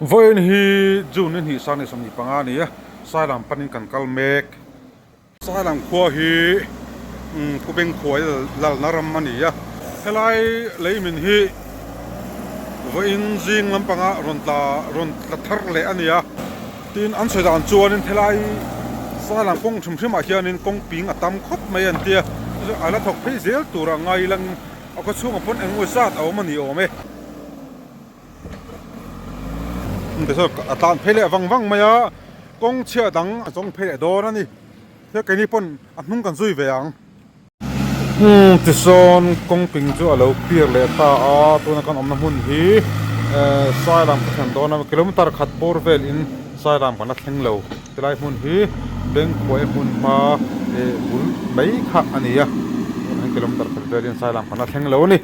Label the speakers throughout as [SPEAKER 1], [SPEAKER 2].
[SPEAKER 1] Voin hi junin hi sani sami pangani ya sailam panin kan kalmek sailam khua hi kubeng khoi lal naram mani ya helai leimin hi voin jing lam panga ron la thar le ania tin an soidan chuanin helai sailam kong thum a hianin kong ping atam khop mai an tia ala thok phei zel tura ngai lang aka chung apon engoi zat awmani omeแต่ส่วนตานเพลย์วังมายากงเชื่อดังจงเพลย์โดนั่นนี่เพื่อแกนี่ปนอันนุ่งกันซุยเวียงที่ส่วนกงปิงจู่เราเพียร์เลต้าตัวนักการอมน้ำมันฮีสายลำพันโดนะกิโลเมตรขัดบอร์เวลอินสายลำพันนัดเฮงเราที่ไรมันฮีเบ่งควยมันมาบุลไม่ขัดอันนี้กิโลเมตรขัดเวลอินสายลำพันนัดเฮงเรานี่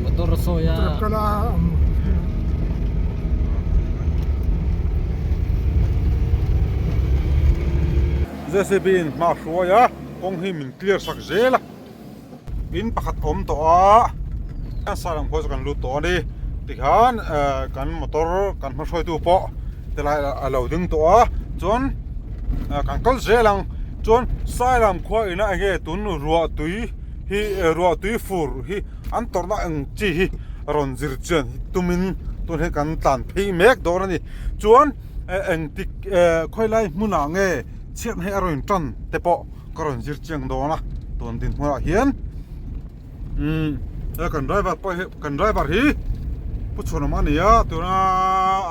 [SPEAKER 2] motor soya
[SPEAKER 1] JCB in ma hruaya kong hi min clear sak zela in pakhat om to a saram khoi kan lu to ni tikhan kan motor kan ma soi tu po telai alo ding to a chon kan kal zelang chon saram khoi ina he tun ruwa tui hi ruwa tui fur hi an torna ang chi hi ron zir chen tumin tun he kan tan phei mek do ni chon ang tik khoi lai muna nge chiat he aroin tran te po karon zir chiang do na ton tin hura hian kan driver hi pu chona mani ya tuna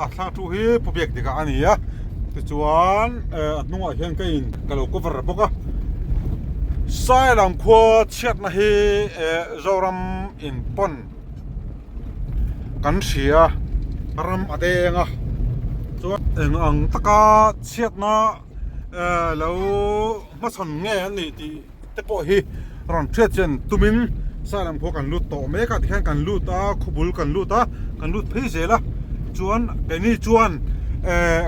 [SPEAKER 1] a thla tu hi pu bek dika ani ya tu chuan atnunga hian kain kalo cover boka sailam khwa chiat na hi zoram in pon kan sia ram adenga chuan ang taka chiat na lo ma chon nge ani ti te po hi ron thret chen tumin salam pho kan lut to me ka tikhan kan lut a khubul kan lut phei zela chuan kani chuan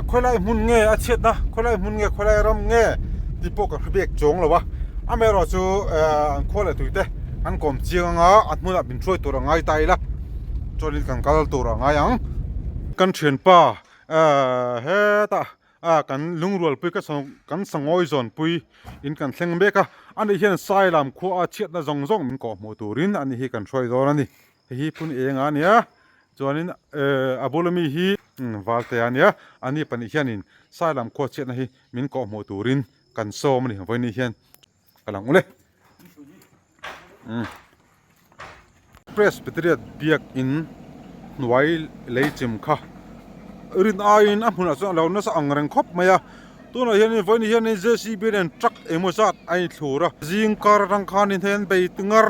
[SPEAKER 1] kholai mun nge a chet na kholai mun nge kholai ram nge ti po ka bek chong lo wa amero chu an khole tuite an kom chianga atmuna bin throi tur ngai tai la chonin kan kal tur ngai ang kan thien pa he ta kan lungrol pui ka kan sangoi zon pui in kan thleng beka ani hian sailam khu a chiat na zong min ko mo turin ani hi kan throi dor ani hi pun enga nia chuanin abolomi hi walte ania ani pani hianin sailam khu chiat na hi min ko mo turin kan som ni voini hian kalang ule Presbyterian biak in nuai leichim kha rin ain amuna so launa sa angreng khop maya tuna hian voini hian JCB ren truck emosat ai thura jing kar rang khan in then bei tungar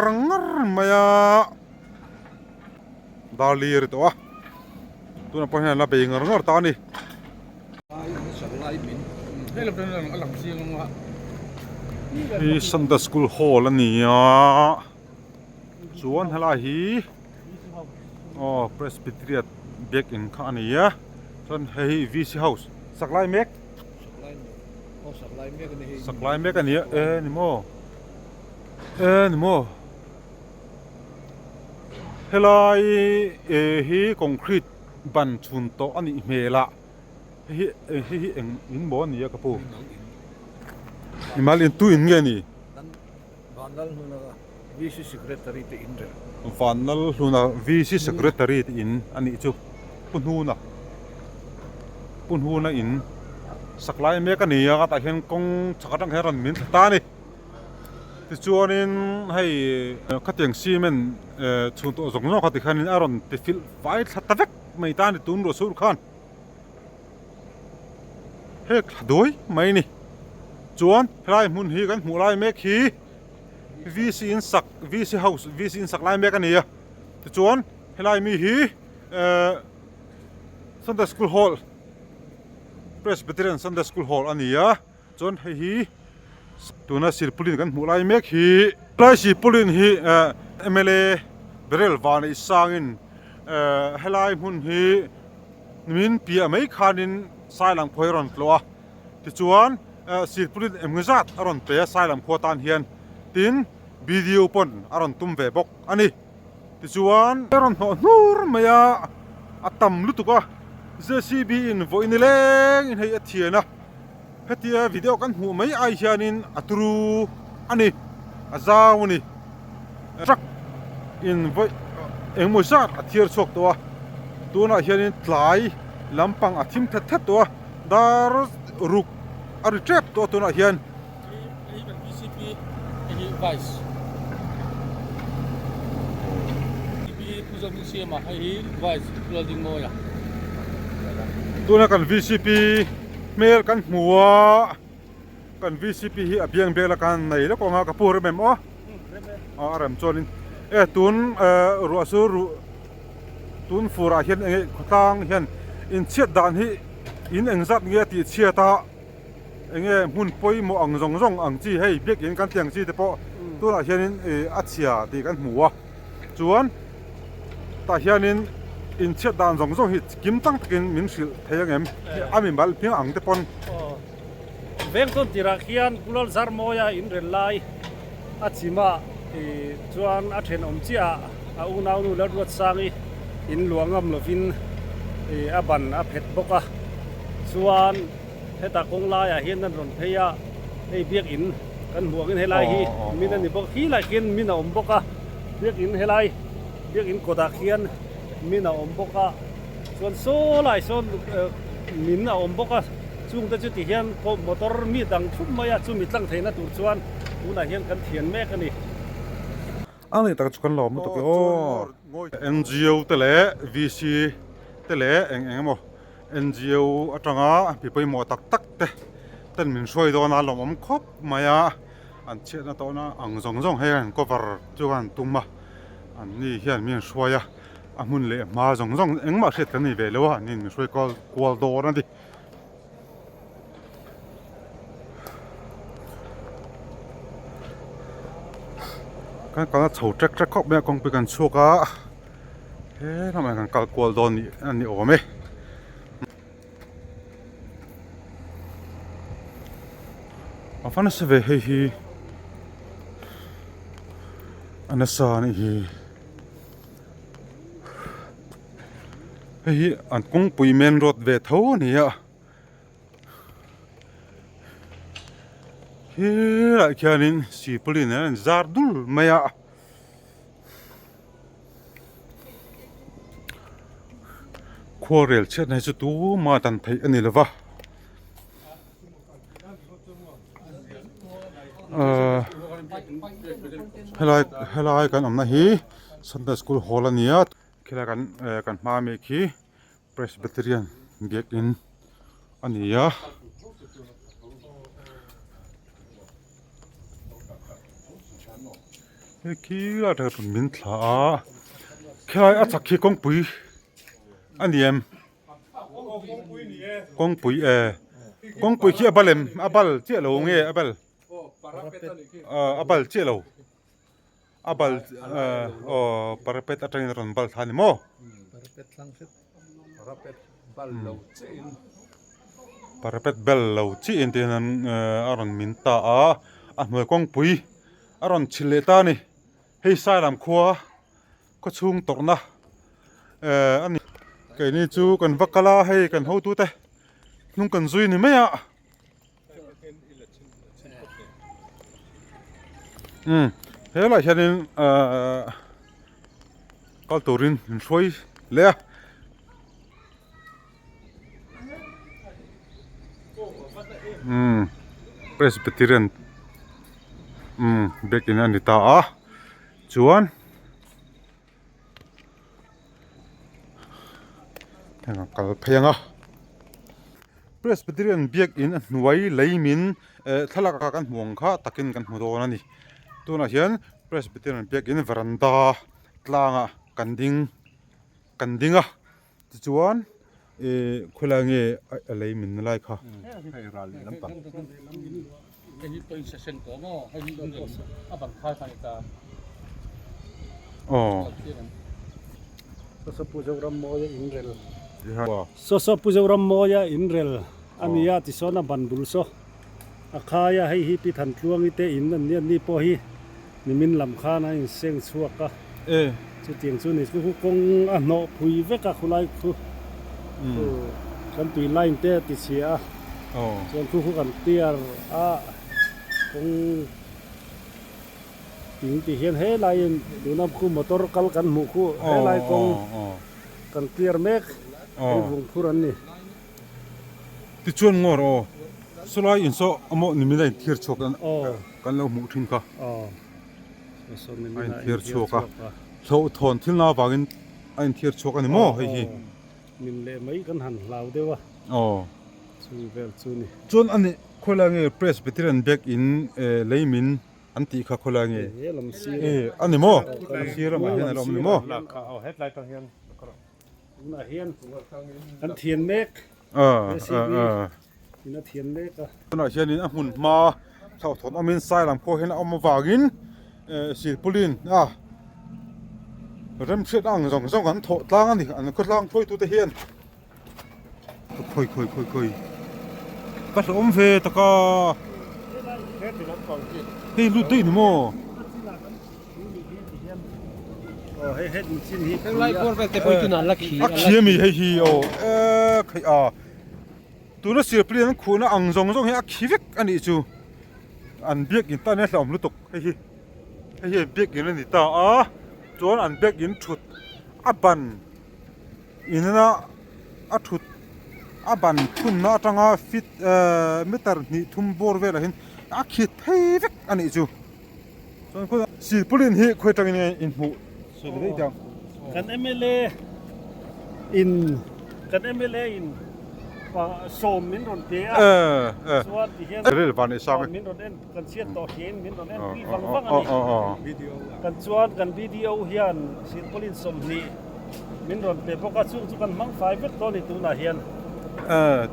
[SPEAKER 1] maya dalir to tuna pa hian la bei ngar ta ni hi Sunday school hall ania chuan hala hi Presbyterian back in kha ania son hey VC house saklai mek ani ni mo helai hi concrete ban chun to ani mela hi in bo ni ka pu imal in tu in nge ni
[SPEAKER 2] vandal huna VC secretary te in
[SPEAKER 1] vanal huna VC secretary in ani chu punhuna in saklai mek ani ka ta hian kong chakatang heran min ta ni ti chuanin hei khatiang cement chun to zong no khati khanin aron te fil vai thata vek mai ta ni tun ro sur khan he khdoi mai ni chuan helai mun hi kan mulai mek hi VC in sak VC house VC in sak lai mek ania ติจวนเฮลายมีฮีSunday School Hall Presbyterian Sunday School Hall อันนี้จวนให้ฮีตัวน่ะศิลปุลินกันหมู่ลายเมฆฮีลายศิลปุลินฮีMLA เบรลวานอิสางอินเฮลายหุ่นฮีมินปีไม่ขานินสายหลังพอยรอนตัวติจวนศิลปุลินเงินจัดอรอนเปียสายหลังขวตานเฮียนตินวิดีโอปนอรอนตุ้มเวบกอันนี้ติจวนอรอนหัวนูร์มายาอัตตมลุตุกะ JCB อินโวอินเลงอินให้เทียนะเฮตียวิดีโอกันหัวไม่ไอเฮียนินอัตรูอันนี้อาจารย์นี่รักอินโวมุษย์อัตเทียร์ชกตัวน่ะเฮียนินหลายลำปังอัติมทัดตัวดาร์รุกอาริเจ็บตัวน่ะเฮียน
[SPEAKER 2] Even VCP ini vice VCP pusat museum ini vice clothing mo ya
[SPEAKER 1] ตัวน่ะกัน VCP เมลกันหัวกัน VCP ฮีอเบียงเบลกันไหนแล้วก็มากระปูรแม่มอ๋อรำจนินตุนรัวซูรุตุนฟูราเฮียนเองตังเฮียนอินเชียดดานฮีอินเองจัดเงี้ยติเชียตาเองหุ่นปอยโมอังจงอังจีให้เบียกอินกันเตียงจีแต่พอตัวน่ะเฮียนินอัดเชียตีกันหัวจวนตาเฮียนินอินเชียดดานจงฮิกิมตั้งกินมินสิเทียงเอ็มอามิบัลเพียงอังเตปอน
[SPEAKER 3] เวงต้นติรักเฮียนกุลลซาร์โมยาอินเรลไลอาชิมาจวนอาเทนอมจีอาอุนาวนูเลรวดสางีอินหลวงอมลฟินอาบันอาเพชรบกะจวนเฮตากงลายเฮียนนั่นรอนเทียให้เบียกอินกันหัวกันเฮไลฮีมินันนี่บกฮีไลกินมินาอมบกะเบียกอินเฮไลเบียกอินโกดาเฮียนมินาอมบกะส่วนโซ่ไลส่วนมินาอมบกะจุงแต่จุดที่เฮียนพอมอเตอร์มีดังทุ่มมาจุมีตั้งเทนะตัวชวนอุณาเฮียนกันเทียนแม่กันนี่
[SPEAKER 1] อันนี้ตักจุกันหลอมตัวโอ้ NGO เตล่ VC เตล่เองมั้ง NGO อัตราพี่ไปหมอตักเตแต่มินช่วยตัวน่าหลอมครบมายาอันเชื่อนะตัวน่ะอังจงให้กันก็ฟาร์จุกันตุ้มมาอันนี้เฮียนมินช่วยอามุนเล่มาจงเองมาเสร็จกันนี่เวลวะนี่มินช่วยก็กวาดโดนั่นดิกันก็เฉาแจ็คก็แม่กองไปกันชัวก็เฮ้ทำไมกันกัลกวลโดนนี่อันนี้โอ้ไหมอาฟันเสวะเฮีอันนั้นสานี่เฮีอันกงปุยเมนรถเวทเท่านี้อ่ะเฮ้ยแค่นี้สิปลินเนี่ยจาร์ดุลไม่อะขวาเรลเช็ดให้สุดตัวมาตันไทยอันนี้เลยวะเฮลายกันอมนะฮีซันเดย์สคูลฮอลล์นี้เฮลายกันมาเมคีเพรสบิเทเรียนเบียกอินอันนี้อ่ะขี้ละเธอเป็นมินทลาแค่อาจจะขี้กงปุยอันนี้กงปุยกงปุยขี้อับเลมอับลเจ้าโลงอับลอับลเจ้าโลอับลปาราเปตอะไรนี่รันบัลทานิโมปาราเปตเบลโลจีอินเดียนันอารันมินตาอันเมื่อกงปุยอารอนชิเลตานี่ให้สายลำคัวก็ชุ่งตกนะอันนี้ไก่นี่จูกันวักกะลาให้กันหูตัวเตะนุ่งกันซุยนี่ไหมอ่ะเฮ้ยล่ะฉันนี่กัลตูรินช่วยเลี้ยPresbyterian back in ani ta chuan tanga kal phenga Presbyterian back in nuai leimin thalaka kan hmuang kha takin kan hmu dawn ani tuna hian Presbyterian back in veranda tlanga กันดิ้งอ่ะจวนคนละเงี้ยอะไรมันอะไรค่ะให้รายลำตัง
[SPEAKER 2] cái gì tôi sẽ xem có ngõ hay gì cũng à bằng khai khai ta
[SPEAKER 1] อ๋อ
[SPEAKER 3] so pujo ram moya inrel
[SPEAKER 1] ว่า
[SPEAKER 3] so pujo ram moya inrel ania ti sona bandul so akhaya hei hi pi than tluang ite in an ni po hi nimin lam khana in seng chuaka chu tiang chu ni ku kong a no phui veka khulai khu kan tui line te ti sia
[SPEAKER 1] อ๋อ
[SPEAKER 3] chuan khu kan tiar a kong ting ti hian he lai du nam khu motor kal kan mu khu he lai kong kan clear mek ai vung phuran ni
[SPEAKER 1] ติชวนงอรอสลายอินโซอโมนิมิได้เทียร์ชกกันเราหมู่ทิ้งค่ะ
[SPEAKER 3] so ni
[SPEAKER 1] ไอ้เทียร์ชกอ่ะเขาทนที่นาบากินไอ้เทียร์ชกอันนี้มั้งเฮ้ย
[SPEAKER 3] min le mai kan han lau dewa
[SPEAKER 1] อ๋อ
[SPEAKER 3] chu vel chu ni
[SPEAKER 1] จวนอันนี้คนละเงี้ย Presbyterian back in เลยมินอันที่เขาคนละเงี้ย
[SPEAKER 3] he lam si
[SPEAKER 1] อันนี้มั้งเสียละมันเนี่ยเราเนี่ยมั้ง
[SPEAKER 3] เอา headlight ทางเฮียนna hian kan thian mek นี่นะเทียนเล็กอ่ะ
[SPEAKER 1] ตอนนี้เช่นนี้หุ่นมาเท่าถอนอามินไซล์หลังพอเห็นเอามาวากินสีปุลินเริ่มเชื่อดังสองกันถอดล้างอันนี้อันก็ล้างถ้วยตัวเทียนค่อยก็สมเฟตก็ที่รู้ดีนี่มั้ง
[SPEAKER 3] ให้เฮ็ดชิ้นนี้
[SPEAKER 2] cái lại con phải tới tu nàn là khí
[SPEAKER 1] อักเขียมีให้ฮีโอใครตัวนั้นเสียเปลี่ยนคุณอังซงเฮ้ยอักขีวิกอันนี้จูอันเบียกินตาเนี่ยเราไม่รู้ตกให้ฮีเบียกินนี่ตาจวนอันเบียกินชุดบันอินนะชุดบันคุณน่าจังฟิตมิตรนี่ทุ่มบอร์เวลาเห็นอักขีเทวิกอันนี้จูจวนคุณเสียเปลี่ยนฮีคุยจังเนี่ยอินหูสุดเลยจัง
[SPEAKER 3] กัน MLA in กัน MLA in ว่าโสมมินรอนเตียสวัสดีเฮียน
[SPEAKER 1] เรื่องวันนี้สร้าง
[SPEAKER 3] มินรอนเอ็นกันเชียนต่อเฮียนมินรอนเอ็นพี่ฟังอันนี้กันชวนกันวิดีโอเฮียนสินพลินสมนีมินรอนเปปก็จุกันมังไฟเวทตัวนี้ตัวน่ะเฮียน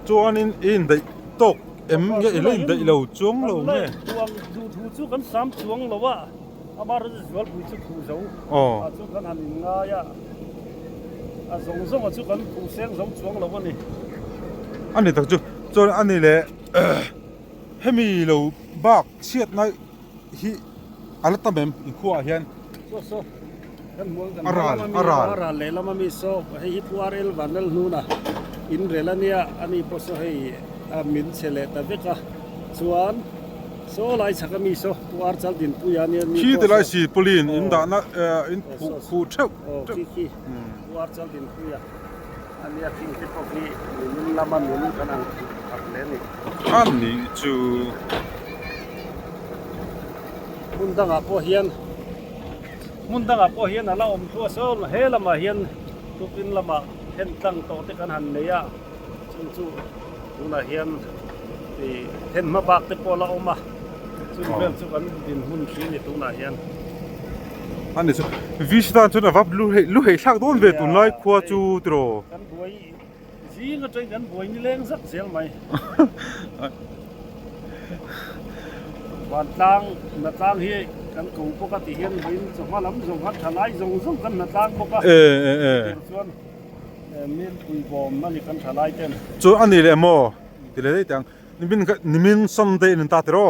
[SPEAKER 1] จวนอินได้ตกยังอินได้เราจวงเราเนี่ย
[SPEAKER 3] จวงดูถูจุกัน3จวงแล้วว่าอามารู้สึกว่าผู้จุคู่เจ้าจุกันหันง่ายส่งจุกันผู้เสียง2จวงแล้วว่านี่
[SPEAKER 1] อันนี้ตั้งจวนอันนี้แหละให้มีเราบักเชียดในที่อะไรตั้งแบบอีกขั้วเฮียน
[SPEAKER 3] กันมวงกันอาราเลแล้วมันมีโซให้ฮิปวาร์เอลวันนัลนูนะอินเรลเนียอันนี้พอโซให้มินเชเลตเวกะส่วนโซไลชักมีโซปวาร์จัลดินปุยานี่
[SPEAKER 1] ที่ได้สีปุลินอินดานะอินคู่เช่า
[SPEAKER 3] ที่ปวาร์จัลดินปุยาอันนี้ทิ้งที่พวกนี้มินลามันมินกันอันเลนี่
[SPEAKER 1] อันนี้จู
[SPEAKER 3] มุนดังอาโปเฮียนอะไรอมทัวโซลเฮลมาเฮียนทุกินละมาเห็นตั้งโตติกันหันเนี่ยจู่ดูน่ะเฮียนที่เห็นมาบากติปอละอมมาจู่เรื่องจู่กันดินหุ่นขี้นี่ดูน่ะเฮียน
[SPEAKER 1] อันนี้จูวิสตานจูนะว่าลูกให้ชักโดนเวตุนไล่ขวาจูตรอ
[SPEAKER 3] กันบวยจีก็ใจกันบวยนี่เล่งสักเสียงไหมวันตั้งนาตั้งเฮียกันกูปกติเห็นวินส่งมาล้ำส่งฮัททลายส่งกันนาตั้งปกติส่วนมีนคุยบอมมันนี่กันทลายเต็ม
[SPEAKER 1] จูอันนี้เลยมั้งที่เลยจังนี่มินซันเดย์นี่ตัดรอ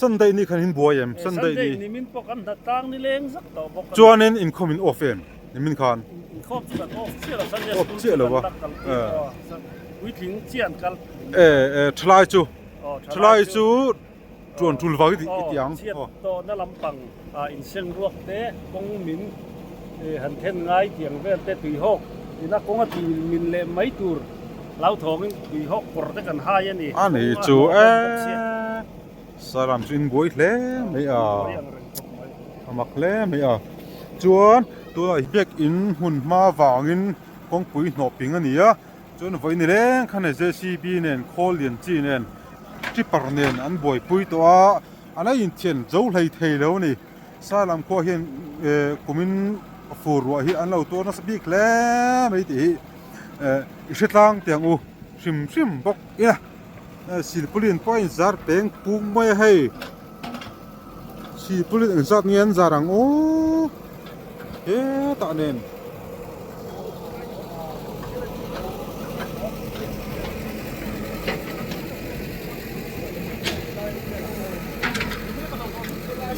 [SPEAKER 1] ซันเดย์นี่คันหินบัวยังซันเดย์
[SPEAKER 3] นี่มินปกันนาตั้งนี่เล้งสักต่อปก
[SPEAKER 1] จูอันนี้อินคอมมินออฟเอ็มนี่มินคัน
[SPEAKER 3] ครบจุดออฟเชี่ยละสัญญา
[SPEAKER 1] เชี่ยละวะ
[SPEAKER 3] วิถีเจียนกัน
[SPEAKER 1] ทลายจูจวนทุลวากิอีอย่าง
[SPEAKER 3] เชียดโตนั่นลำปังอินเซงรวกเตะกงมินหันเทนง่ายเถียงเวลเตะตุยหกนี่นักกงตีมินเล่ไม่ตูร์เล้าทองตุยหกปรดกันหายนี่
[SPEAKER 1] อันนี้จูสารามจินบวยเล่ไม่มักเล่ไม่จวนตัวเบียกอินหุ่นมาวางินกงปุยหนอปิงอันนี้จวนไว้นี่เล่ขันเจซีบีเนนโคเลียนจีเนนที่ปรเนนอันบ่อยปุยตัวอันนั้นอินเทียนเจ้าไหลเทแล้วนี่สารามข้อเห็นกุมิน ฟูรัวhi an lo to na speak le mai ti isitlang tiang u sim bok ina silpulin point zar peng pung mai hai silpulin zat ngen zarang o ta nen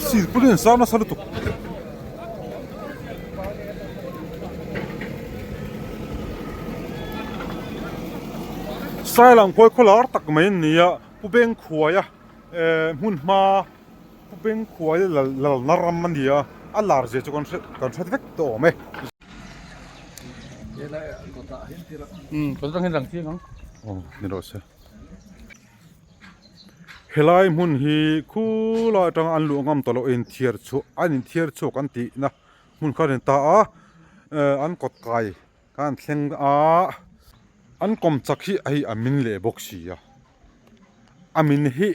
[SPEAKER 1] silpulin sa na salutuk sai lang poi kholar tak mai nia pu beng khuaya mun ma pu beng khuaya la naram man dia alar je chon kan that vek to me
[SPEAKER 2] ko tang hen rang chi ngang
[SPEAKER 1] oh ni ro se helai mun hi khu la tang an lu ngam tolo in thier chu an in thier chu kan ti na mun kharin ta a an kot kai kan thleng a an kom chak hi ai amin le boxi ya amin hi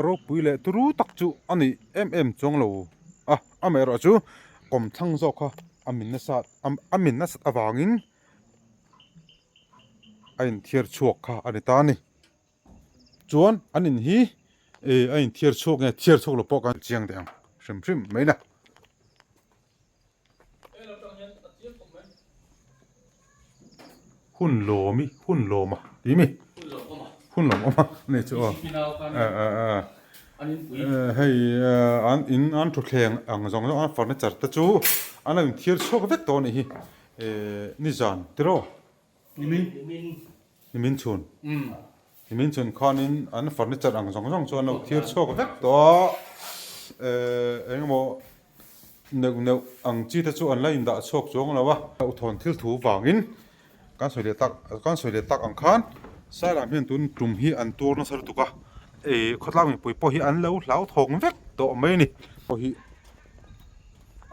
[SPEAKER 1] ro puile turu tak chu ani chong lo amero chu kom thang zo kha amin na sat awangin ain thier chuak kha ani ta ni chuan anin hi ain thier chuak nge thier chuak lo pok an chiang dang shrim mai na hun lo ma ti mi hun lo ma ne chu hei an thu thleng ang zong an furniture ta chu an in thier chok vek to ni hi ni zan tiro ni min chun ni min chun khanin an furniture ang zong chu an thier chok vek to engmo neu ang chi ta chu an la in da chok chong lawa u thon thil thu wangin kan soi le tak ang khan sai lam hian tun tum hi an tur na sar tuka khotlang mi pui po hi an lo hlau thong vek to mai ni po hi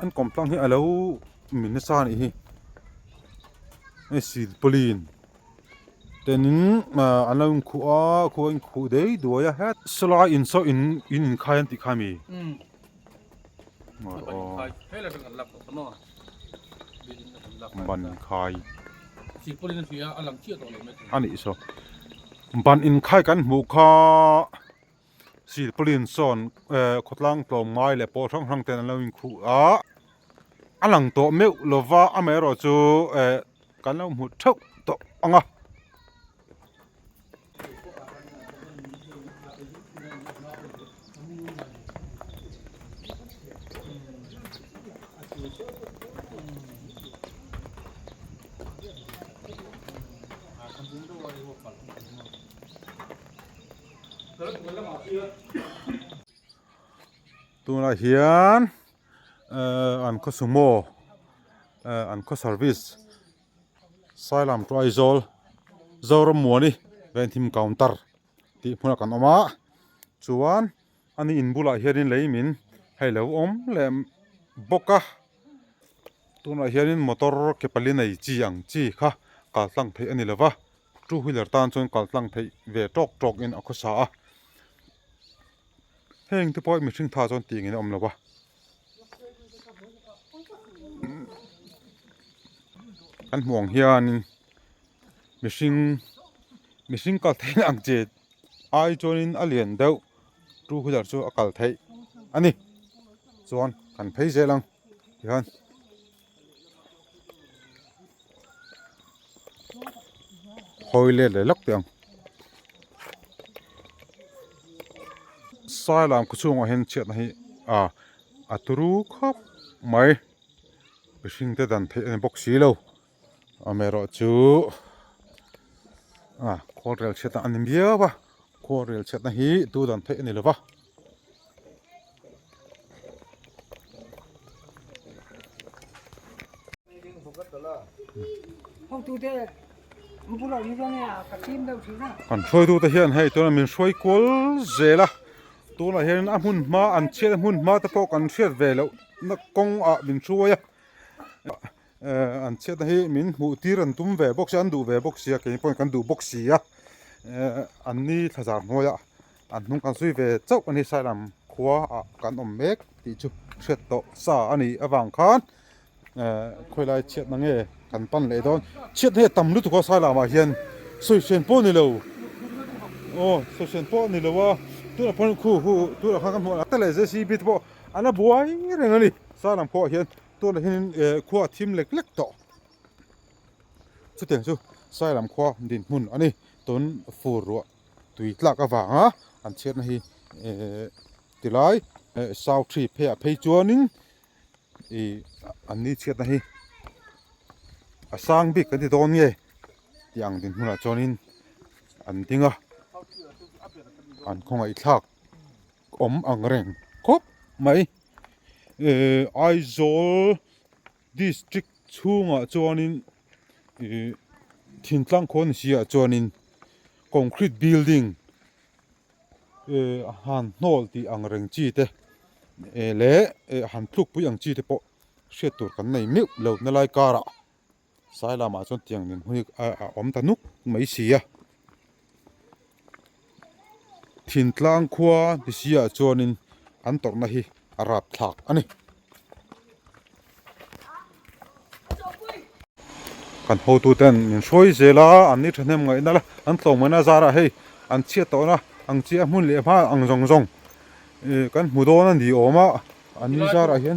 [SPEAKER 1] an komplang hi alo min na sa ni hi sil polin tenin an lo khu in khu dei duaya hat sala in so in khayan ti khami
[SPEAKER 2] hei la tang lak no
[SPEAKER 1] ban khai
[SPEAKER 2] silpulin fia alang chi to lo me
[SPEAKER 1] ani so ban in khai kan mu kha silpulin son khotlang tlom mai le po thang ten lo in khu alang to meu lova amero chu kan lo mu thau to anga tuna hian an ko sumo an ko service sailam try zorom moni ventim counter ti phuna kan oma chuan ani inbula hianin leimin hello om lem boka tuna hianin motor ke palinai chi ang chi kha kaltlang thei ani lova two wheeler tan chon kaltlang thei ve tok in akhosa a heng te poi mihring tha chon ting in om lova an muang hian mihring kal thein ang che ai chonin alien deuh two wheeler chu akal thei ani chuan kan phei zelang hian hoile le lok tiang sailam kuchunga hen chet na hi aturu khop mai mihring te dan thei ani boxi lo amero chu korel chet na anim bia ba korel chet na hi tu dan thei ani lova kan soi tu ta hian hei tuna min soi kol zela tuna hian a mun ma an che mun ma ta pok an fiat velo na kong a min suaya an che ta hi min mu tiran tum ve box an du ve box ya ke point kan du box ya an ni thazar moya an nung kan sui ve chau ani sailam khwa kan om mek ti chu เช็ดโตซาอันนี้อวังคานค่อยไล่เช็ดนังเอกันปั้นเลยดอนเช็ดให้ตำลุตุกสายลามาเฮียนสุยเชนโปนี่เลวโอ้สุยเชนโปนี่เลวว่าตัวพนคู่ตัวข้างกันหัวแต่เลยจะซีบิดบ่อันนั้นบัวเรื่องนี้สายลำพอเฮียนตัวเห็นขั้วทิมเล็กๆโตสุดเด่นสุสายลำขั้วดินหุ่นอันนี้ต้นฟูรัวตุยตลากอวังฮะอันเช็ดนี่ติไลซาวทรีเพย์จวนิงอันนี้เช็ดนี่สร้างบิ๊กกันที่ตรงนี้อย่างดินหุ่นจวนินอันทิ้งอันคงไอ้ทักอังเร่งครบไหมไอโซลดิสทริกช่วงจวนินทิ้งตั้งคนเสียจวนินคอนกรีตบิลดิ้งหันโนลที่อังเร่งจีเตเละหันพลุกปุยอังจีเตปะเชื่อตัวกันในมิวเหล่านั่นไรการะสายลามาจนเตียงนี่หุ่นอมตานุกไม่เสียทิ้งตั้งขวาที่เสียจวนินอันตกนะฮีอารับทักอันนี้กันโหตูเต้นช่วยเจล่าอันนี้ท่านเห็นไงนั่นละอันตรงมันน่าจะระเฮอันเชี่ยตัวนะอันเชี่ยมุ่นเลี้ยผ้าอังจงกันหมู่โดนั่นดีออกมาอันนี้จะระเห็น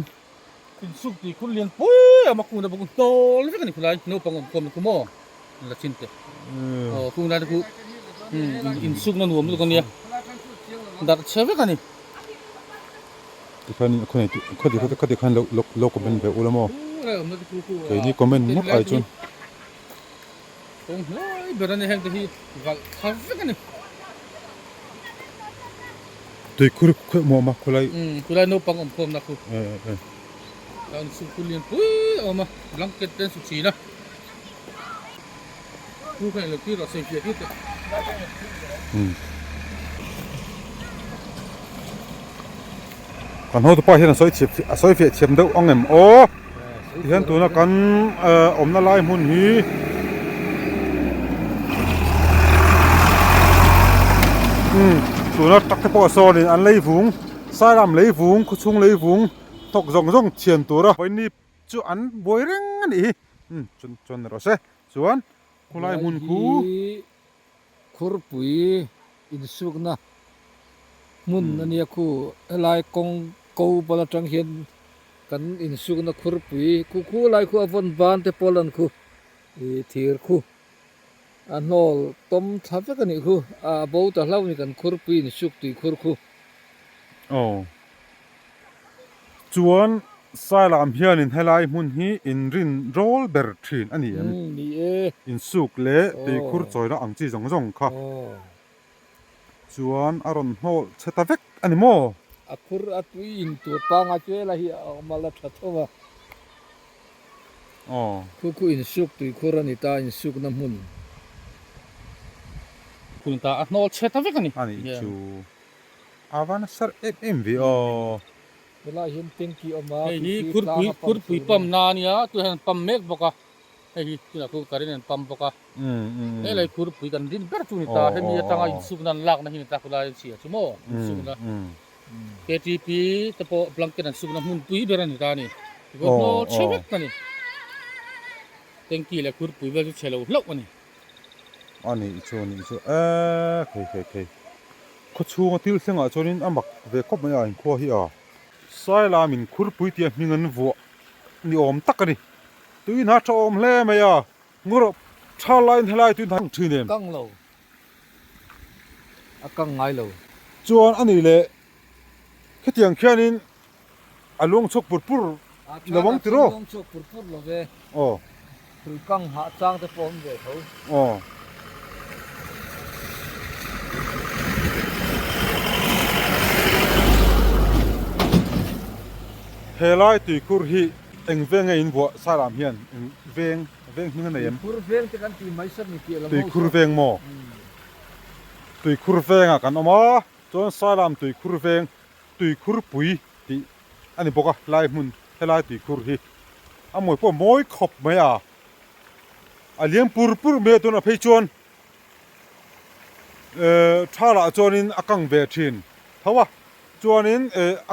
[SPEAKER 2] อินสุกที่คุณเรียนปุ้ยมาคุณจะบอกคุณโตเลยกันนี่คุณไรโน้ปังผมคุณโม่ละชิ้นเตคุณได้คุณอินสุกนั่นหัวมันตรงนี้ดัดเชฟกันนี่
[SPEAKER 1] ที่คนคันโลกเป็นแบบอุลามะเคยนี่คอมเมนต์มุกไอจุน
[SPEAKER 2] โอ้ยเบรนนี่แห่งที่วัลคาเฟ่กันนี่
[SPEAKER 1] ตัวคุยมัวมาคุ
[SPEAKER 2] ยโน้ปังผมนะคุณแล้วสุกคุณเรียนปุ้ยออกมาหลังเกิดเป็นสุกสีนะคุณเคยเลิกที่เราเสียเกียรติ
[SPEAKER 1] กันหัวตัวป้าเห็นสอยเฟียเฉียมเด้ออ่องเอ็มโอเห็นตัวนักกันอมน่าไล่หุ่นหีตัวนักตักตะปอซอนี่อันเลยฝูงสายลำเลยฝูงคุชุงเลยฝูงตกจงเฉียนตัวละวันนี้จูอันบวยเร่งนี่จนเราเสียส่วนคุณไล่หุ่น
[SPEAKER 2] คุรปุยอินสุกนะมุนนั่นเนี่ยคู่ลายกงกูปลาจังเห็นกันอินสุกนะคุรปุยคู่ลายคู่อวันบานแต่ปลันคู่ทีร์คู่อันโนลต้มทับกันนี่คู่บ่าวตะเล่านี่กันคุรปุยอินสุกตีคุรคู่
[SPEAKER 1] จวนสายลำเฮียนินให้ลายมุนฮีอินรินโรลเบอร์ทรีนอันนี้อินสุกเละตีคุรจอยละอังจีจงค่ะจวนอารอนโฮลเชตาเวกอันนี้โม
[SPEAKER 2] คุรอัตวินตัวปางอาเจละฮีมาลับทัตมาคู่อินสุกตีคุรนิตาอินสุกน้ำมุนคุณตาอัตโนเชตาเวกอัน
[SPEAKER 1] นี้จูอาวันสร์เอ็มวี
[SPEAKER 2] เวลาเห็นเต็งกี้ออกมานี่คุรปุยปั๊มนานี่ตัวเห็นปั๊มเมกบอกว่าไอ้ที่เราคุยกันเรื่องปั๊มบอกว่านี่เลยคุรปุยกันดินเบอร์จูนิตาเห็นมีตั้งอินสุกนั่นลักนะที่ตาคุลายเสียชั่วโมงอินสุกนะKTP ตะโพบลังเกนันสุกนะหุ่นปุยเบอร์นี่ตานี่ก็โน้เชฟกันนี่เต็งกี้เลยคุรปุยเบอร์เชลล์ล็อกวันนี้
[SPEAKER 1] อันนี้โชเคเขาชูมาที่เสียงโชนินอันบักเวกบไม่อ่านขั้วที่สายลามินคุรปุยเตียมีเงินวัวนี่อมตักกันนี่ตุยน่าจะอมเล่ไหมงรบชาลายทลายตุยทางชื่อเนี่ย
[SPEAKER 2] กังเหลากังไงเหลา
[SPEAKER 1] จวนอันนี้เลยแค่เตียงแค่นี้อารมณ์ชกปุรระวังติโร่
[SPEAKER 2] อารมณ์ชกปุรเลยคือกังหาจางแต่ปอมเลยเขา
[SPEAKER 1] เฮลัยตุยคุรฮีเอ็งเวงไงอินบัวสายลำเฮียนเวงนี่กันไหนยัน
[SPEAKER 2] คุรเวงจะกันตีไม่สักนิดเดียว
[SPEAKER 1] ตุยคุรเวงโมตุยคุรเวงกันออกมาจนสายลำตุยคุรเวงตุยคุรปุยที่อันนี้บอกว่าลายมุนเฮลัยตุยคุรฮีมวยพวกมวยขบไหมเลี้ยงปุรเมียตัวน่ะเพจวนชาละจวนินกังเบทินเพราะว่าจวนิน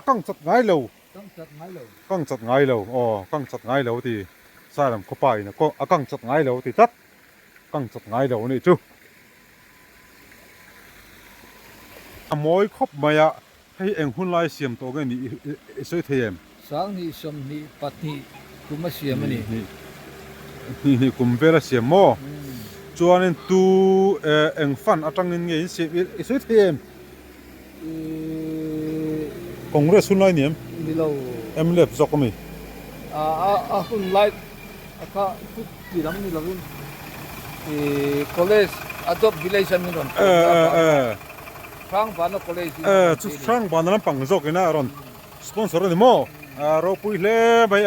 [SPEAKER 1] กังจัดง่ายเร็ว
[SPEAKER 2] ต้องจัดไงเลย
[SPEAKER 1] căng chặt ngay lầu căng chặt ngay lầu thì sai làm không phải nè căng chặt ngay lầu thì tắt căng chặt ngay lầu này chứ mỗi khóc mày ạ hay em hun lai xiêm tổ cái này soi thêm
[SPEAKER 2] sáng ni som ni pat ni kuma siam ni
[SPEAKER 1] ni cũng về là xiêm mò cho nên tu em fan ở trong những cái xiêm soi thêm còn cái sun lai niệm
[SPEAKER 2] ni lo
[SPEAKER 1] em lep dọc mi
[SPEAKER 2] hun lai aka tu ti ram ni lovin college adopt village ni ron Frank Bano College
[SPEAKER 1] chút Frank Bano làm bằng dọc cái na ron sponsor ni mo rồi pui le bây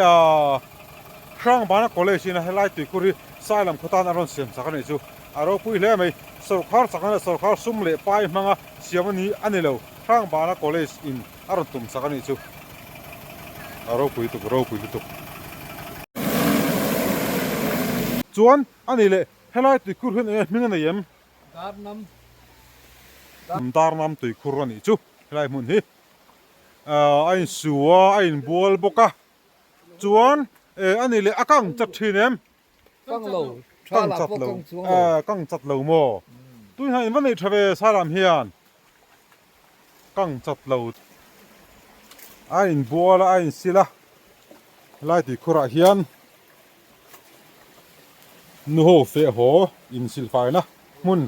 [SPEAKER 1] Frank Bano College na highlight tu kuri sai làm khota na ron xiêm sa cái này chu rồi pui le mai sarkar sa cái sarkar sum le pai manga xiêm ni ani lo Frank Bano College in aron tum sa cái này chu rồi pui tu chuan ani le highlight tu kur hen minga na yem dar nam tui khurani chu lai mun hi ain suwa ain bol boka chuan ani le akang chat thinem
[SPEAKER 2] Kang lo
[SPEAKER 1] kang chat lo mo tui hai van nei thave saram hian kang chat lo ain bol ain sila lai tui khura hian nu ho fe ho in sil fai na mun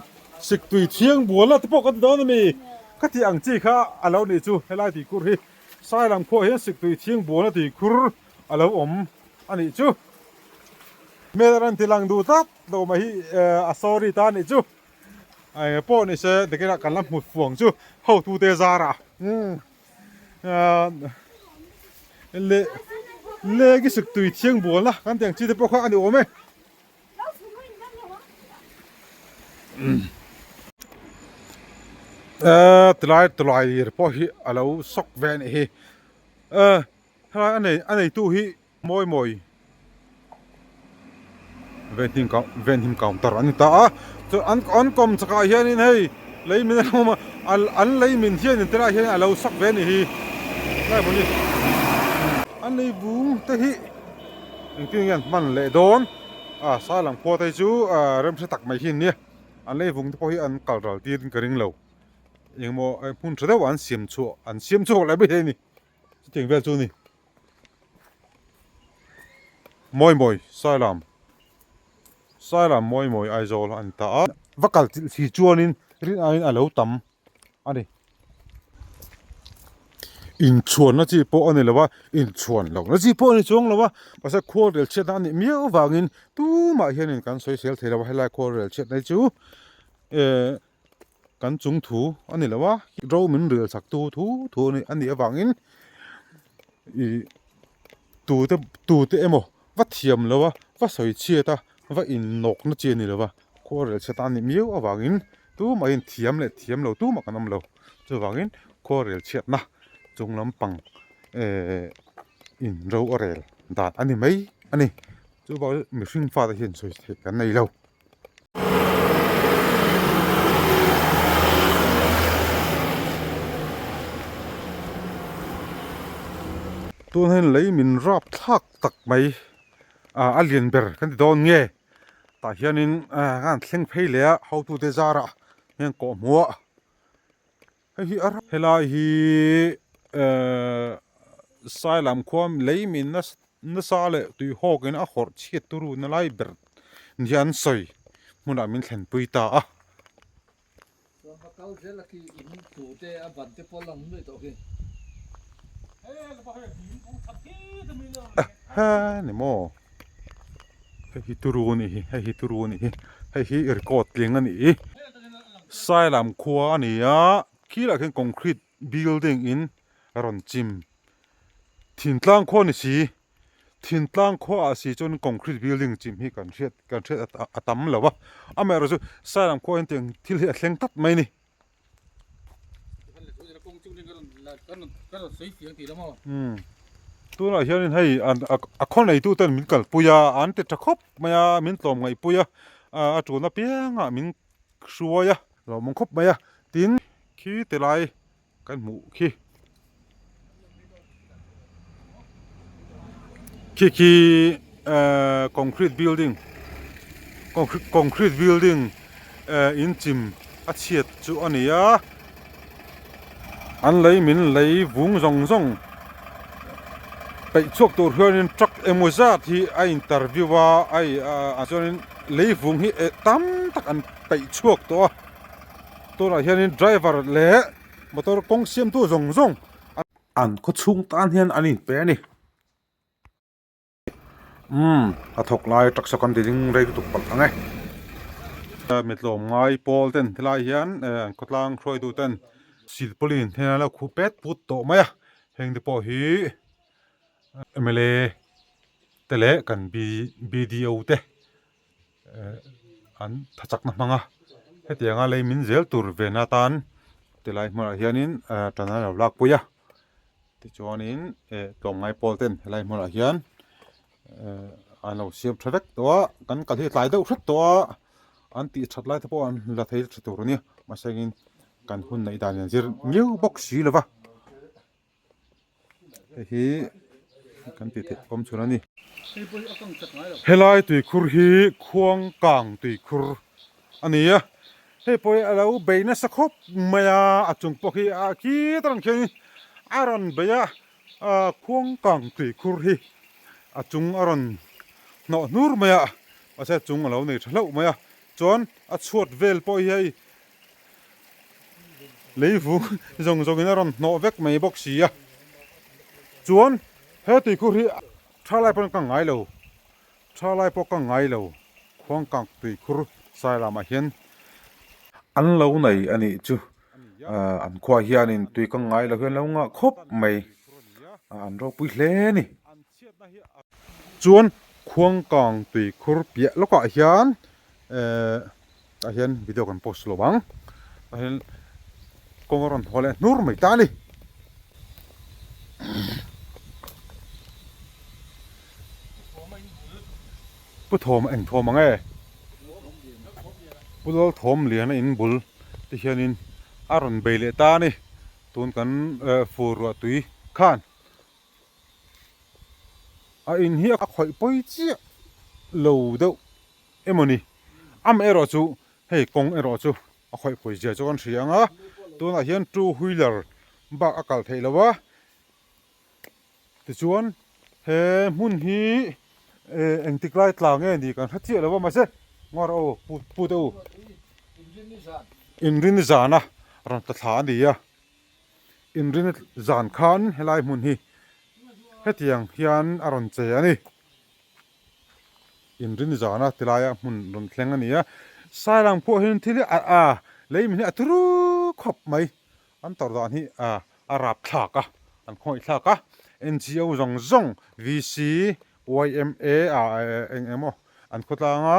[SPEAKER 1] sik tui thiang bol la te pok at don mi ka ti ang chi kha alo ni chu helai ti kur hi sai lam kho he sik tui thiang bol la ti kur alo om ani chu me ran ti lang du tat do ma hi a sorry ta ni chu ai po ni se de ke kan lam mut fuang chu ho tu te zara le gi sik tui thiang bol la kan tiang chi te pok kha ani om e trai po hi alo sok ven hi anei tu hi moi ven him counter ani ta so an kom chaka hian in hei leimin ma an leimin hian in trai hian alo sok ven hi lai boni an lei bung te hi engking yan man le don sa lang po tai chu rem se tak mai hin ni an lei bung te po hi an kalral tin karing loยังโมพุ่นเสด็จวันเสียมชั่วอันเสียมชั่วอะไรไม่ได้นี่เจ๋งแบบจูนี่มอยสายลำมอยไอโซลอันตาวักกัลสีจวนนินรินไอน์อะไรตั้มอันนี้อินชวนนะจีโปอันนี้เลยว่าอินชวนเรานะจีโปอันนี้จงเลยว่าภาษาโคเรลเช็ดอันนี้มีเอาวางินตู้มาเห็นกันสวยเสียเทเราให้ไล่โคเรลเช็ดในจูกันจุงถูอันนี้แหละว่าเราเหมือนเรือสักถูนี่อันนี้วางอินตูเตเอโมว่าเทียมแล้วว่าสวยเชียตาว่าอินนกนั่นเจนี่แล้วว่าโคเรลเชตานี่มีเอาวางอินตู้มาอินเทียมเราตู้มากันน้ำเราจะวางอินโคเรลเชตนะจงลำปังอินเราเรลดาอันนี้ไหมอันนี้จะบอกมีสิ่งฟ้าที่เห็นสวยกันในเราตัวนั้นเลยมินรับทักตักไม่อัลเลียนเบอร์กันที่โดนเงี้ยแต่เฮียนินงานเลี้ยงเพลย์เขาตัวเดซาระยังก่อมัวเฮ้ยอะไรเฮลาฮีสายลำความเลยมินนัสซาเลตุยฮอกกันอ่ะขอเชียตุรุนไลเบอร์นี่อันสวยมันอามินเห็นปุยตา
[SPEAKER 2] เขาเสร็จแล้วคืออินถูเตะบันเตะพลังด้วยตัวเอง
[SPEAKER 1] นี่โมให้ตุรุนี่ให้ตุรุนี่ให้รีคอร์ดเลี้ยงนี่สายลำขวานี่คีละแค่คอนกรีตบิลดิ้งอินรอนจิมทิ้งตั้งขวานี่สิทิ้งตั้งขวาสิจนคอนกรีตบิลดิ้งจิมให้กันเช็ดตั้มแล้ววะไม่รู้สึกสายลำขวานี่ที่เลี้ยงตัดไหมนี่ตัวน่ะเฮียนี่ให้อันคนไหนตัวเต้นมินกัลปุยอันเตจะครบมายามินตอมไงปุยจูน่ะเปียงมินชัวยเรามองครบมายาตินขี้เตลัยกันหมูขี้ ki concrete building concrete building in chim a chiat chu ania an lei min lei vung zong zong pai chuak tur hianin truck emoza thi a interview wa ai a chuanin lei vung hi tam tak an pai chuak to ra hianin driver le motor kong siam tu zong zong an ko chung tan hian anin pe ni a thok lai truck sa kan ding rei tu pal angai metlom ngai pol ten thlai hian kotlang throi tu ten silpolin thena la khupet put to maya heng de po hi MLA tele kan BDO te an thachak na manga hetianga leimin zel tur vena tan tilai hmara hianin tana lo lak puya ti chuanin tlom ngai pol ten helai hmara hian an lo siam thadek to kan kal hi tlai deuh that to an ti that lai te po an la thei that tur ni masangin kan hun nei dan zir new box si lova hi kan ti the kom chuna ni helai tui khur hi khuang kang tui khur ania hei poi alo beina sakhop maya achung po hi a ki tarang khen aron beya khuang kang tui khur hi achung aron no nur maya ase chung alo nei thalo maya chon a chuat vel po hi leifu zong zong in aron no vek mai box si a chuan he tui khur hi thalai pon ka ngai lo thalai po ka ngai lo khuang kang tui khur sai lama hian an lo nei ani chu an khwa hianin tui ka ngai lo hian lo nga khop mai an ro pui hle ni chuan khuang kang tui khur pia lo ka hian a hian video kan post lo bang a hian kongoron hole nur mai ta ni pu thom eng thom ange pulol thom lian in bul ti hianin aron beile ta ni tun kan furwa tui khan a in hi a khoi poi chi lo deuh emoni am ero chu hei kong ero chu a khoi poi je chu kan hrianga tuna hian two wheeler ba akal theilawa ti chuan he mun hi engtiklai tlange ni kan hachi lawa ma se ngor o pu tu in rin zana ran ta thla ni ya in rin zan khan helai mun hi hetiang hian aron che ani in rin zana tilaya mun ron thleng ani ya sailang po hin thili leimin hi aturu khop mai an tor dan hi arap thlaka an khoi thlaka NGO zong zong VC YMA engemo an khotlanga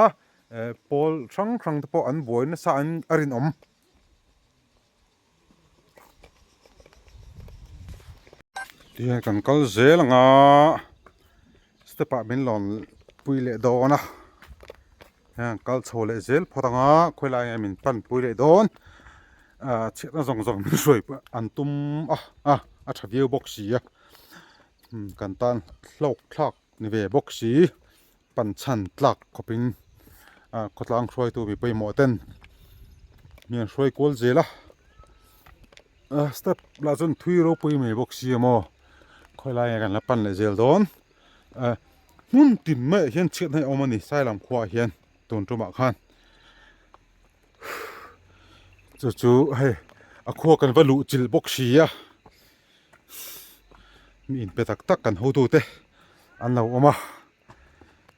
[SPEAKER 1] pol thang te po an boin sa an arin om tian kan kal zelanga stepa min lon puile dona han kal chole zel photanga khoilai min pan puile don chena zong zong min roi an tum a thaview box ya kan tan thlok thlak ni ve box si pan chan tlak khopin khotlang throi tu bi pei mo ten mian throi kol zela step la zon thui ro pui me box si mo khoilai kan la pan le zel don mun tin me hian chet nei omani sailam khwa hian ton tuma khan chu hei a khwa kan valu chil box si ya min petak tak kan ho tu te an lo oma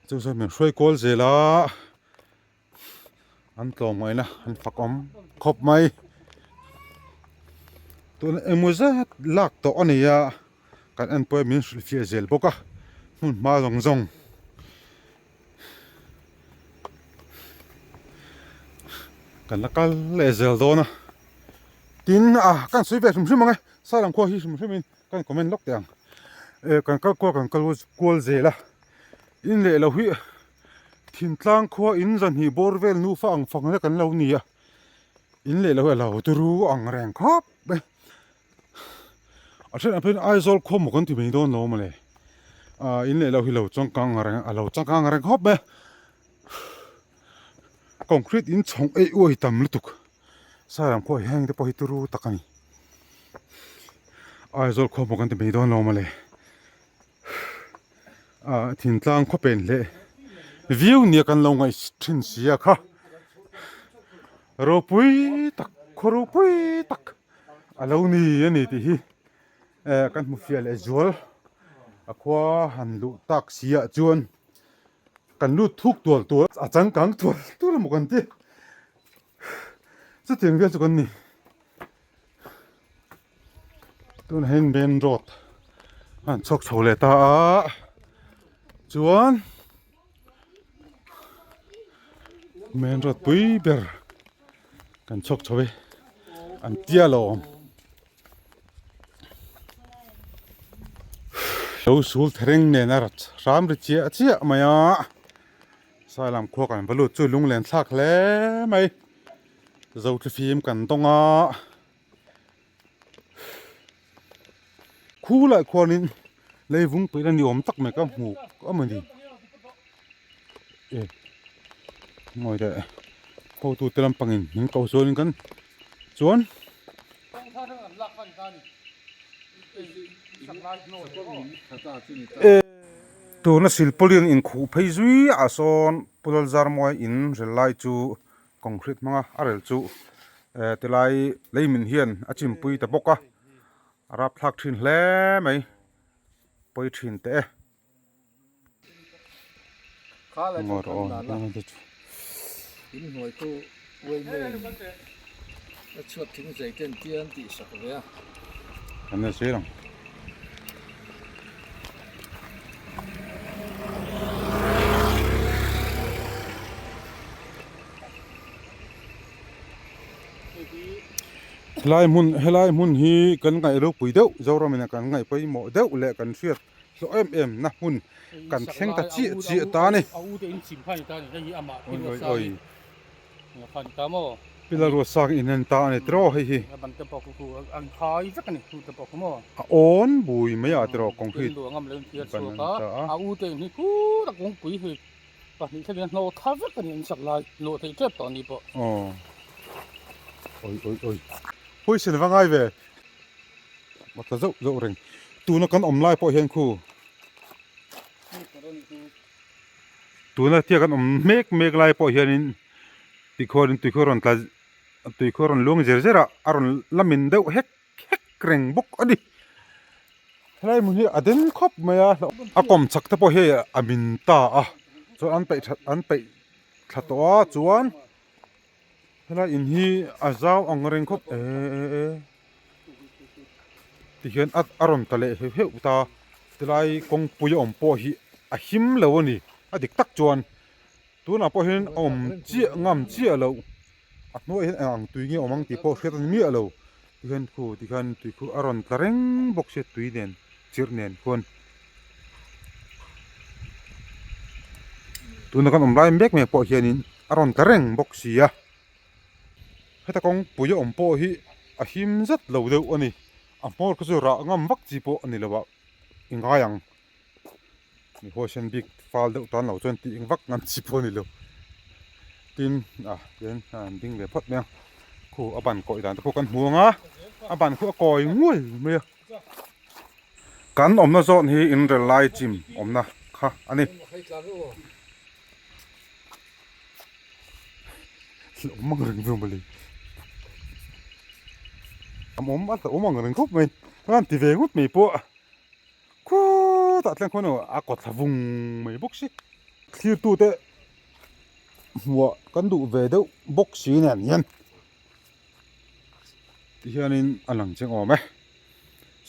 [SPEAKER 1] chu so min hroi kol zela an tlom mai na an fak om khop mai tun emuza lak to ania kan an poi min hril zel boka hun ma zong zong kan la kal le zel dona tin kan sui ve hrum mangai salang kho hi hrum min kan comment lok tiang kan kal kol zela in le lo hi thin tlang kho in zan hi borvel nu fang le kan lo ni a in le lo lo turu ang reng khop be a then apen aizol kho mo kan ti me don lo male in le lo hi lo chong kang rang a lo chang kang rang hop be concrete in chong ei oi tam lutuk saram kho hang te po hi turu takani ai zol kho mo kan te be don lo male thin tlang kho pen le view ni kan lo ngai thin sia kha ro pui tak khoro pui tak alo ni ani ti hi kan mu fial e zol akwa han lu tak sia chuan kan lu thuk tual a chang kang tual tu mo kan ti chu teng ve chu kan ni tun hen ben rot an chok chole ta chuan men rot pui ber kan chok chowe an tia lo lo sul thereng ne na ram ri chia maya salam kho kan balu chu lung len thak le mai zo tli phim kan tonga khu lại khonin leivung pe lan yom tak me ka mu amani ngoi de kho tu telam pangin ning kau zon kan chuan tu na silpolin in khu phei zui a son pulal zar moi in relai chu concrete manga arel chu telai leimin hian achim pui ta boka arap thak thin hle mai poi thin te ngor on
[SPEAKER 2] in hoi tu wei mei a chuat thing zai ten tian ti sak ve a
[SPEAKER 1] anna serang helai mun hi kan ngai ro pui deuh zoram ina kan ngai pai mo deuh le kan fiat so em na mun kan thleng ta chi ta ni
[SPEAKER 2] au te in chim phai ta ni hi ama
[SPEAKER 1] oi
[SPEAKER 2] na phan ta mo
[SPEAKER 1] pila ro sak in an ta ni tro hi
[SPEAKER 2] ban te pok ku an khai chắc ni tu te pok mo
[SPEAKER 1] on bui mai a tro concrete
[SPEAKER 2] lu ngam len tiat so ka au te ni ku ta kong pui hi pa ni thlen no tha vek kan in sak lai lo te tlep to ni po
[SPEAKER 1] oi hoi sin wangai ve mata zo reng tu na kan om lai po hian khu tu na tia kan om mek lai po hian in ti khoron ta ti khoron lung zera aron lamin deuh hek reng buk adi helai mun hi aden khop maya akom chak ta po he amin ta so an pe thatwa chuan helai in hi azau ong reng khop ti hian aron tale he ta tilai kong puyo om po hi a him lo ni adik tak chuan tuna po hin om chi ngam chi lo a noi hin ang tui nge omang ti po hret ni mi lo ti khan khu aron tareng bok se tui den chir nen khon tuna kan om lai mek me po hianin aron tareng bok sia heta kong puyo om po hi a him zat lo deuh ani a mor ko ra ngam vak chi po ani lawa ingayang ni hosen big fal deuh tan lo chuan ti ing vak ngam chi po ni lo tin den ding ve phat me khu aban ko idan ko kan huanga aban khu koi ngul me kan omna zon hi in rel lai chim omna kha ani mang reng vu mali omang reng khop men ran ti ve ngut me po ku ta tlang khono a ko thavung mai bok si thlir tu te huwa kan du ve deuh bok si nen hian ti hianin alang cheng ome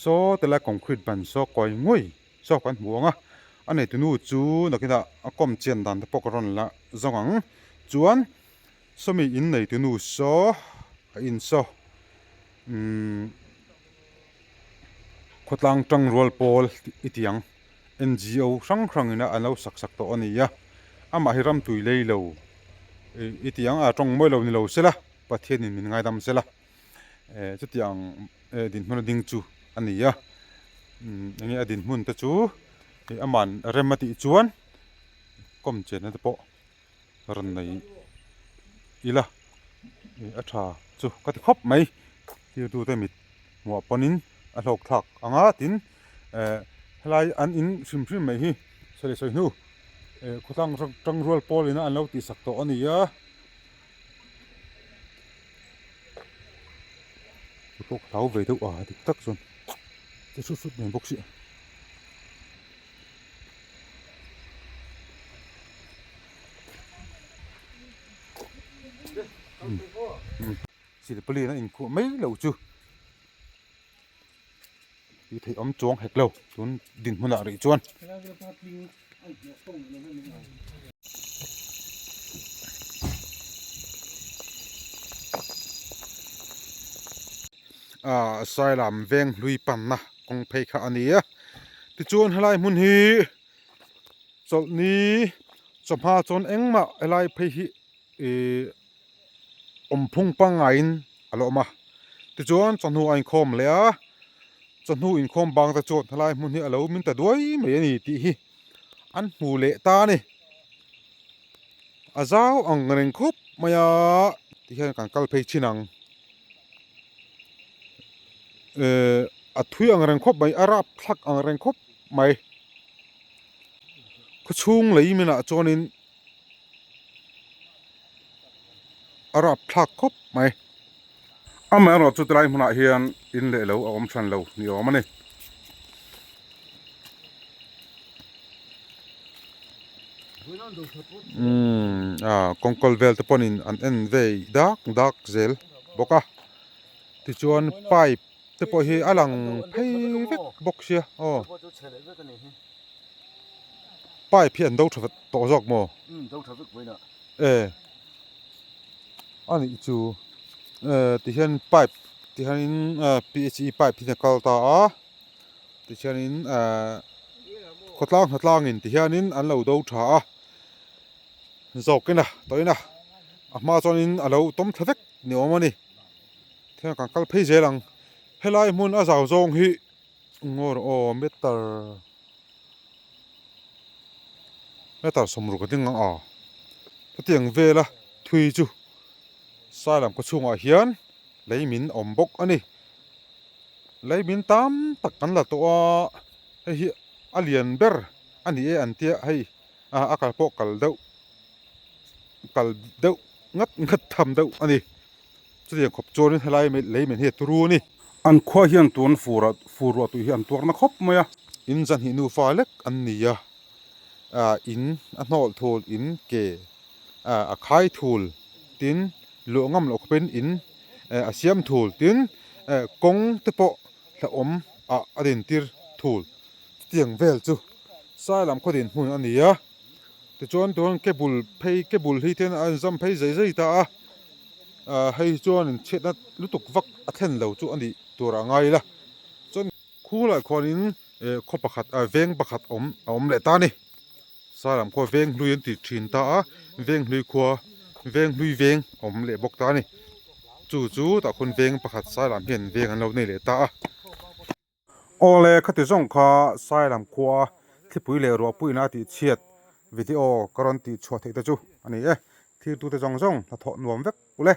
[SPEAKER 1] so tela concrete ban so koi ngoi so kan huanga ane tunu chu nakina akom chen dan te pok ron la zongang chuan somi in nei tunu so in so khotlang tang rol pol itiang NGO sang ina alo sak to ania ama hiram tui leilo itiang a tong moi lo ni lo sela pathian in min ngai dam sela chutiang din hmun ding chu ania ngi adin hmun ta chu aman remati chuan kom chen na te po ran nei ila atha chu ka ti khop mai ti tu te mit mo ponin a lok thak anga tin helai an in sim mai hi sele soi nu khutang tang rual polina an lo ti sak to ania bốc tháo về đâu thì tắc rồi cái sút này bốc xị xị để pali nó in cụ mấy lâu chưa đi thấy ấm chuông hệt lâu chuốn đỉnh hơn lại đấy chuan sai làm veng lui pan na kong phei kha ania ti chuan helai mun hi chol ni chomha chon engma helai phei hi phung pangain aloma ti chuan chonhu ain khom le a chonhu in khom bang ta chon helai mun hi alo min ta doi mai ani ti hi an hu le ta ni azau ang reng khop maya ti hian kan kal phei chinang thui ang reng khop mai arap thak ang reng khop mai ko chung lei mina chonin arap thak khop mai ama ro chu trai huna hian in le lo om than lo ni om ani kongkol vel te ponin an en ve dak zel boka ti chuan pipe te po hi alang phei vek bok sia pipe phian do thawt to jok mo
[SPEAKER 2] do thawt boina
[SPEAKER 1] ani chu ti hian pipe ti hian PHE pipe thi kal ta a ti hian khotlang in ti hian an lo do tha a zokina toina ama chonin alo tom thawek ni omani thia kan kal phei zelang helai mun a zaw zong hi ngor meter somru ka ding a tiang vela thui chu salam ko chunga hian leimin ombok ani leimin tam tak kan la to a hi alian ber ani an tia hei akal po kal deuh ngat tham deuh ani chudiang khop chorin helai me leimin he turu ni an khwa hian tuan fura tu hian tuarna khop maya in zan hi nu falek an nia in a hnol thul in ke a khai thul tin luangam lo pen in a siam thul tin kong te po la om adin tir thul tiang vel chu salam khodin hun ania te chuan tuan ke bul hi ten an zam phei zai ta hei chuan in chetna lutuk vak a thlen lo chu ani tura ngai la chon khula khonin kho pakhat veng pakhat om le ta ni salam kho veng hluin ti thin ta a veng hlui khwa veng hlui veng om le bok ta ni chu ta khun veng pakhat salam hian veng an lo nei le ta a ole khati zong kha salam khwa thipui le ro pui na ti chiat video karon ti chho thei ta chu ani thir tu te zong la tho nuam vek ule